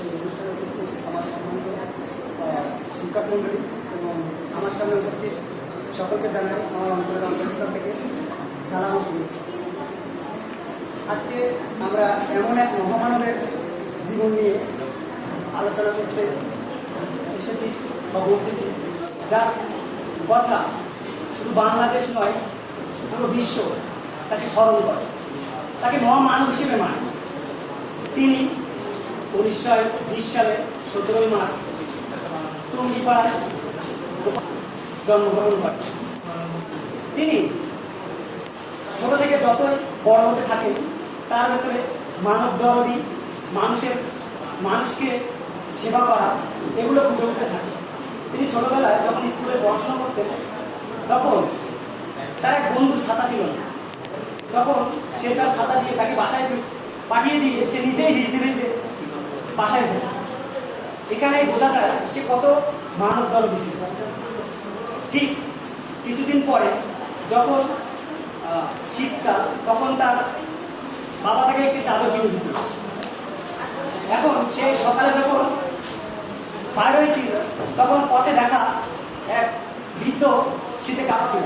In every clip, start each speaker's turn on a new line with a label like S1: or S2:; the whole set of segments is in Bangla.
S1: এই অনুষ্ঠানে উপস্থিত আমার সম্মানিত শিক্ষার্থীমণ্ডলী এবং আমার সামনে উপস্থিত সকলকে জানাই আমার অন্তরের অন্তঃস্থল থেকে সালাম ও শুভেচ্ছা। আজকে আমরা এমন এক মহামানবের জীবন নিয়ে আলোচনা করতে এসেছি বা বলতেছি, যার কথা শুধু বাংলাদেশ নয়, পুরো বিশ্ব তাকে স্মরণ করে, তাকে মহামানব হিসেবে মানে। তিনি 1920 সালে 17 মার্চ টুঙ্গিপাড়ায় জন্মগ্রহণ করেন। তিনি ছোট থেকে যতই বড় হতে থাকেন, তার ভেতরে মানব দরদি, মানুষকে সেবা করা, এগুলো ফুটে উঠতে থাকে। তিনি ছোটবেলায় যখন স্কুলে পড়াশোনা করতেন, তখন তার এক বন্ধুর ছাতা ছিল না। তখন সে তার ছাতা দিয়ে তাকে বাসায় পাঠিয়ে দিয়ে সে নিজেই ভিজতে ভিজতে বাসায় যেত। এখানে বোঝা যায় সে কত মানব দরদি ছিল। ঠিক কিছুদিন পরে যখন শীতকাল, তখন তার বাবা তাকে একটি চাদর কিনে দিয়েছিল। এখন সে সকালে যখন বাইর হয়েছিল, তখন পথে দেখা এক বৃদ্ধ শীতে কাঁপছিল।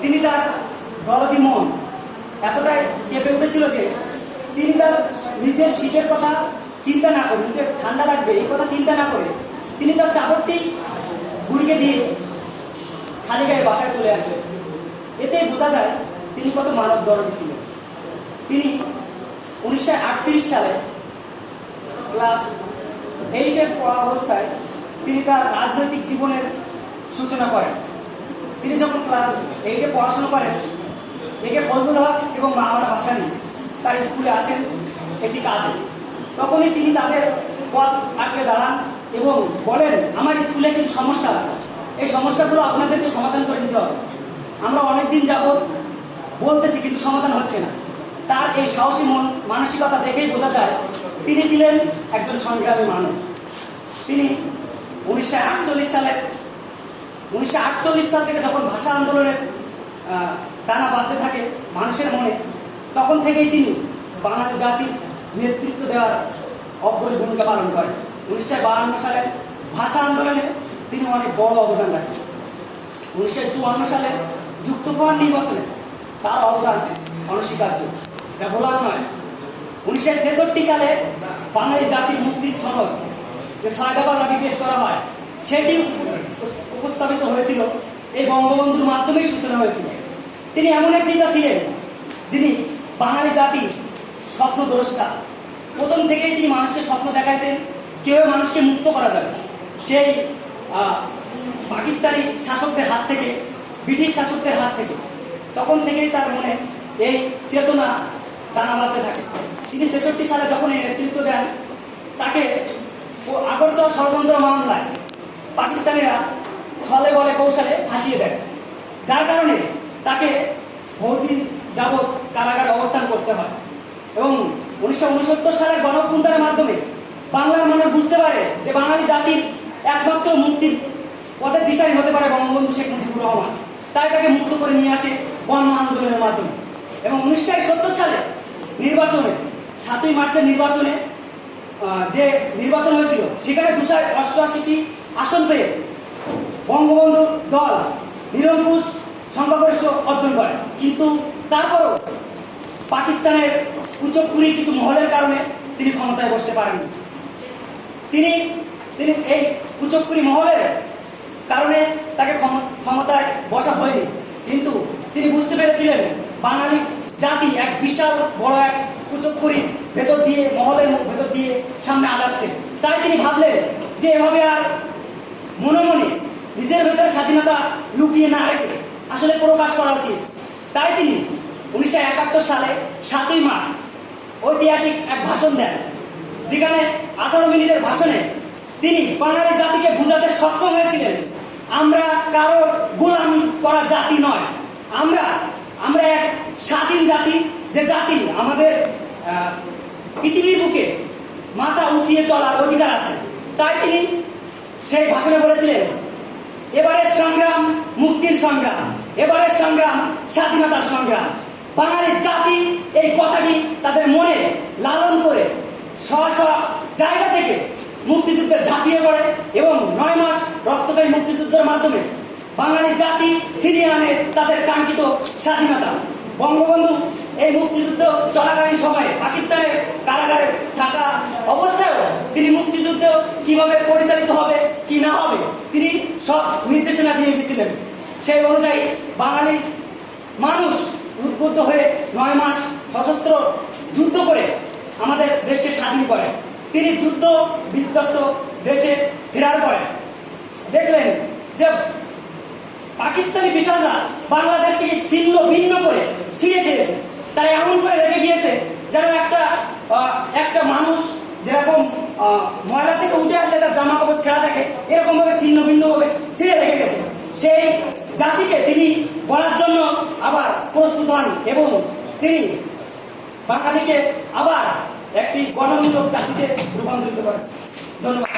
S1: তিনি তার দরদি মন এতটাই কেঁপে উঠেছিল যে তিনি তার নিজের শীতের কথা চিন্তা না করে, নিজের ঠান্ডা লাগবে এই কথা চিন্তা না করে, তিনি তার চাদরটি বুড়িকে দিয়ে খালি গায়ে বাসায় চলে আসলেন। এতেই বোঝা যায় তিনি কত মানব দরদি ছিলেন। তিনি 1938 সালে ক্লাস 8-এর পড়া অবস্থায় তিনি তার রাজনৈতিক জীবনের সূচনা করেন। তিনি যখন ক্লাস 8-এ পড়াশোনা করেন, একে ফজলুল হক এবং মাওলানা ভাসানী তার স্কুলে আসেন একটি কাজে। তখনই তিনি তাদের পথ আটকে দাঁড়ান এবং বলেন, আমার স্কুলে কিছু সমস্যা আছে, এই সমস্যাগুলো আপনাদেরকে সমাধান করে দিতে হবে। আমরা অনেকদিন যাবৎ বলতেছি, কিন্তু সমাধান হচ্ছে না। তার এই সাহসী মানসিকতা দেখেই বোঝা যায় তিনি ছিলেন একজন সংগ্রামী মানুষ। তিনি 1948 সাল থেকে যখন ভাষা আন্দোলনের টানা বাঁধতে থাকে মানুষের মনে, তখন থেকেই তিনি বাঙালি জাতির নেতৃত্ব দেওয়ার অগ্রজ ভূমিকা পালন করেন। 1952 সালে ভাষা আন্দোলনে তিনি অনেক বড় অবদান রাখেন। 1954 সালে যুক্তফ্রন্ট নির্বাচনে তার অবদান অনস্বীকার্য, যা বলার নয়। 1966 সালে বাঙালি জাতির মুক্তির সনদ, যে 6 দফা দাবি পেশ করা হয়, সেটি উপস্থাপিত হয়েছিল এই বঙ্গবন্ধুর মাধ্যমেই সূচনা হয়েছিল। তিনি এমন এক নেতা ছিলেন যিনি বাঙালি জাতির স্বপ্নদ্রষ্টা। প্রথম থেকেই তিনি মানুষকে স্বপ্ন দেখাইতেন কীভাবে মানুষকে মুক্ত করা যাবে সেই পাকিস্তানি শাসকদের হাত থেকে, ব্রিটিশ শাসকদের হাত থেকে। তখন থেকেই তার মনে এই চেতনা দানা বাঁধতে থাকে। তিনি 66 সালে যখন এই নেতৃত্ব দেন, তাকে আগরতলা ষড়যন্ত্র মামলায় পাকিস্তানিরা ছলে বলে কৌশলে ফাঁসিয়ে দেয়, যার কারণে তাকে বহুদিন যাবৎ কারাগারে অবস্থান করতে হয়। এবং 1969 সালের গণঅভ্যুত্থানের মাধ্যমে বাংলার মানুষ বুঝতে পারে যে বাঙালি জাতির একমাত্র মুক্তির পথের দিশারি হতে পারে বঙ্গবন্ধু শেখ মুজিবুর রহমান। তাই তাকে মুক্ত করে নিয়ে আসে গণ আন্দোলনের মাধ্যমে। এবং 1970 সালে নির্বাচনে, 7ই মার্চের নির্বাচনে যে নির্বাচন হয়েছিল, সেখানে 288টি আসন পেয়ে বঙ্গবন্ধুর দল নিরঙ্কুশ সংখ্যাগরিষ্ঠ অর্জন করে। কিন্তু তারপরও পাকিস্তানের কুচক্কুরি কিছু মহলের কারণে তিনি ক্ষমতায় বসতে পারেননি। তিনি এই কুচক্কুরি মহলের কারণে তাকে ক্ষমতায় বসা হয়নি। কিন্তু তিনি বুঝতে পেরেছিলেন বাঙালি জাতি এক বিশাল বড় এক কুচক্কুরির ভেতর দিয়ে, মহলের ভেতর দিয়ে সামনে আগাচ্ছে। তাই তিনি ভাবলেন যে এভাবে আর মনে মনে নিজের ভেতরে স্বাধীনতা লুকিয়ে না রেখে আসলে প্রকাশ করা উচিত। তাই তিনি 1971 সালে 7ই মার্চ ঐতিহাসিক এক ভাষণ দেন, যেখানে 18 মিনিটের ভাষণে তিনি বাঙালি জাতিকে বোঝাতে সক্ষম হয়েছিলেন আমরা কারোর গোলামি করা জাতি নয়, আমরা এক স্বাধীন জাতি, যে জাতি আমাদের পৃথিবীর বুকে মাথা উঁচিয়ে চলার অধিকার আছে। তাই তিনি সেই ভাষণে বলেছিলেন, এবারের সংগ্রাম মুক্তির সংগ্রাম, এবারের সংগ্রাম স্বাধীনতার সংগ্রাম। বাঙালি জাতি এই কথাটি তাদের মনে লালন করে স্ব জায়গা থেকে মুক্তিযুদ্ধের মাধ্যমে বাঙালি জাতি ছিনিয়ে আনে তাদের কাঙ্ক্ষিত স্বাধীনতা। বঙ্গবন্ধু এই মুক্তিযুদ্ধ চলাকালীন সময়ে পাকিস্তানের কারাগারে থাকা অবস্থায়ও তিনি মুক্তিযুদ্ধ কিভাবে পরিচালিত হবে কি না হবে তিনি সব নির্দেশনা দিয়ে দিয়েছিলেন। সেই অনুযায়ী বাঙালি মানুষ উদ্বুদ্ধ হয়ে 9 মাস সশস্ত্র যুদ্ধ করে আমাদের দেশকে স্বাধীন করেন। তিনি যুদ্ধ বিধ্বস্ত দেশে ফেরার পরে দেখলেন যে পাকিস্তানি বিশালরা বাংলাদেশকে ছিন্ন ভিন্ন করে ছিঁড়ে খেয়েছে। তারা এমন করে রেখে গিয়েছে যেন একটা মানুষ যেরকম ময়লা থেকে উঠে আসলে তার জামা কাপড় ছেঁড়া থাকে, এরকম ভাবে ছিন্ন ভিন্ন ভাবে ছিঁড়ে রেখে গেছে। সেই জাতিকে তিনি গড়ার জন্য আবার প্রস্তুত হন এবং তিনি বাঙালিকে আবার একটি গণমূলক জাতিতে রূপান্তরিত করেন। ধন্যবাদ।